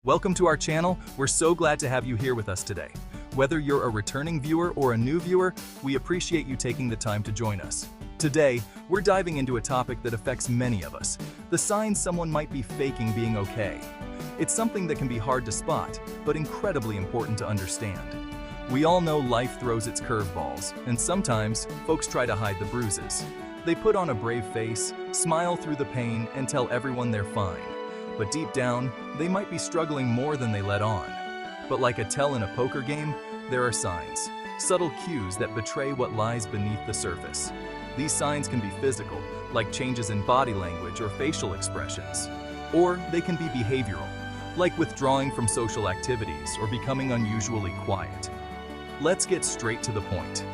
Welcome to our channel. We're so glad to have you here with us today. Whether you're a returning viewer or a new viewer, we appreciate you taking the time to join us. Today, we're diving into a topic that affects many of us, the signs someone might be faking being okay. It's something that can be hard to spot, but incredibly important to understand. We all know life throws its curveballs, and sometimes folks try to hide the bruises. They put on a brave face, smile through the pain, and tell everyone they're fine. But deep down, they might be struggling more than they let on. But like a tell in a poker game, there are signs, subtle cues that betray what lies beneath the surface. These signs can be physical, like changes in body language or facial expressions. Or they can be behavioral, like withdrawing from social activities or becoming unusually quiet. Let's get straight to the point.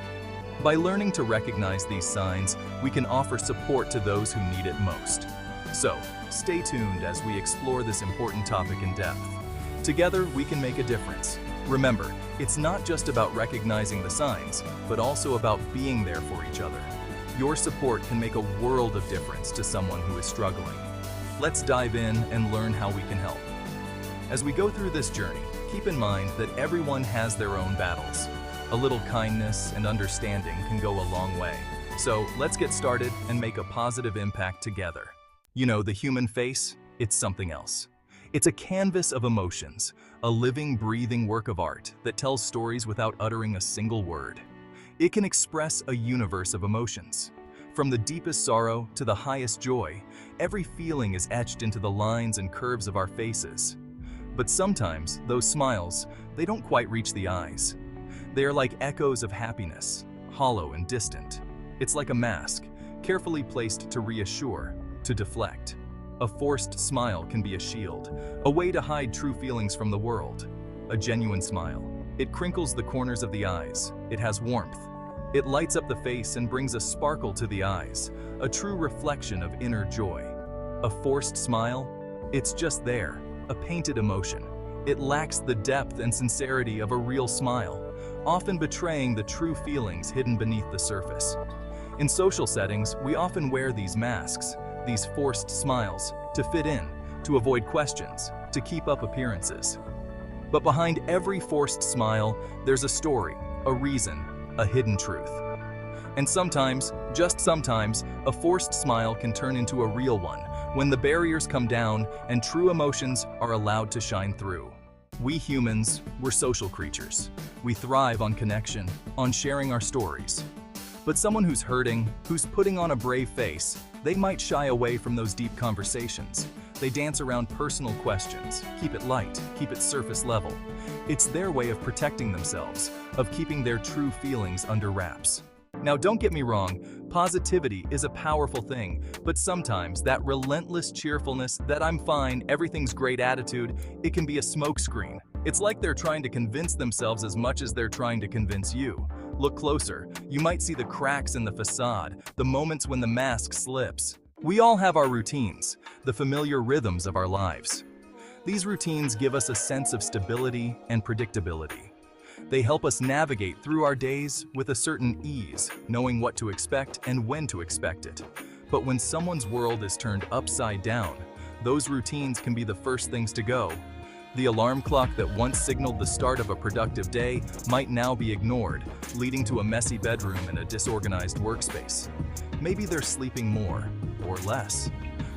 By learning to recognize these signs, we can offer support to those who need it most. So, stay tuned as we explore this important topic in depth. Together, we can make a difference. Remember, it's not just about recognizing the signs, but also about being there for each other. Your support can make a world of difference to someone who is struggling. Let's dive in and learn how we can help. As we go through this journey, keep in mind that everyone has their own battles. A little kindness and understanding can go a long way. So, let's get started and make a positive impact together. You know, the human face, it's something else. It's a canvas of emotions, a living, breathing work of art that tells stories without uttering a single word. It can express a universe of emotions. From the deepest sorrow to the highest joy, every feeling is etched into the lines and curves of our faces. But sometimes, those smiles, they don't quite reach the eyes. They are like echoes of happiness, hollow and distant. It's like a mask, carefully placed to reassure, to deflect. A forced smile can be a shield, a way to hide true feelings from the world. A genuine smile. It crinkles the corners of the eyes. It has warmth. It lights up the face and brings a sparkle to the eyes, a true reflection of inner joy. A forced smile? It's just there, a painted emotion. It lacks the depth and sincerity of a real smile, often betraying the true feelings hidden beneath the surface. In social settings, we often wear these masks, these forced smiles, to fit in, to avoid questions, to keep up appearances. But behind every forced smile, there's a story, a reason, a hidden truth. And sometimes, just sometimes, a forced smile can turn into a real one when the barriers come down and true emotions are allowed to shine through. We humans, we're social creatures. We thrive on connection, on sharing our stories. But someone who's hurting, who's putting on a brave face, they might shy away from those deep conversations. They dance around personal questions, keep it light, keep it surface level. It's their way of protecting themselves, of keeping their true feelings under wraps. Now, don't get me wrong, positivity is a powerful thing, but sometimes that relentless cheerfulness, that I'm fine, everything's great attitude, it can be a smokescreen. It's like they're trying to convince themselves as much as they're trying to convince you. Look closer. You might see the cracks in the facade, the moments when the mask slips. We all have our routines, the familiar rhythms of our lives. These routines give us a sense of stability and predictability. They help us navigate through our days with a certain ease, knowing what to expect and when to expect it. But when someone's world is turned upside down, those routines can be the first things to go. The alarm clock that once signaled the start of a productive day might now be ignored, leading to a messy bedroom and a disorganized workspace. Maybe they're sleeping more or less.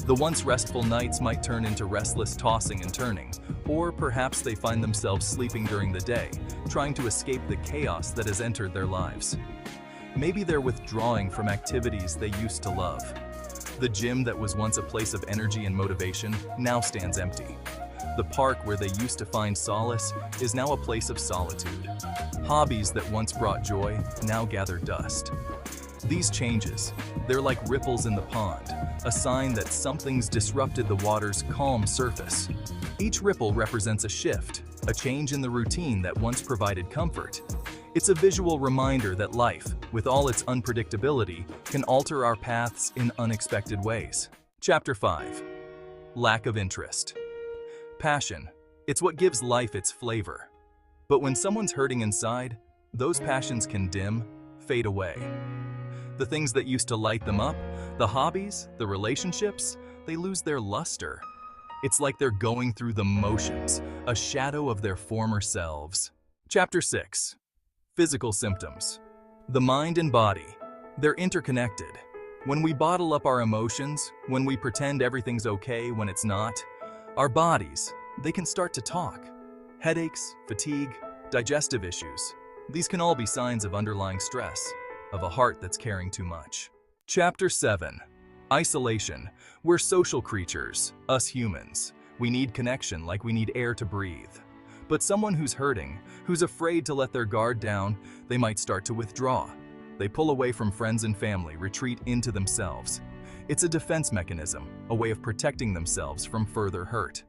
The once restful nights might turn into restless tossing and turning, or perhaps they find themselves sleeping during the day, trying to escape the chaos that has entered their lives. Maybe they're withdrawing from activities they used to love. The gym that was once a place of energy and motivation now stands empty. The park where they used to find solace is now a place of solitude. Hobbies that once brought joy now gather dust. These changes, they're like ripples in the pond, a sign that something's disrupted the water's calm surface. Each ripple represents a shift, a change in the routine that once provided comfort. It's a visual reminder that life, with all its unpredictability, can alter our paths in unexpected ways. Chapter 5. Lack of interest. Passion. It's what gives life its flavor. But when someone's hurting inside, those passions can dim, fade away. The things that used to light them up, the hobbies, the relationships, they lose their luster. It's like they're going through the motions, a shadow of their former selves. Chapter 6. Physical symptoms. The mind and body. They're interconnected. When we bottle up our emotions, when we pretend everything's okay when it's not, our bodies, they can start to talk. Headaches, fatigue, digestive issues. These can all be signs of underlying stress, of a heart that's carrying too much. Chapter 7. Isolation. We're social creatures, us humans. We need connection like we need air to breathe. But someone who's hurting, who's afraid to let their guard down, they might start to withdraw. They pull away from friends and family, retreat into themselves. It's a defense mechanism, a way of protecting themselves from further hurt.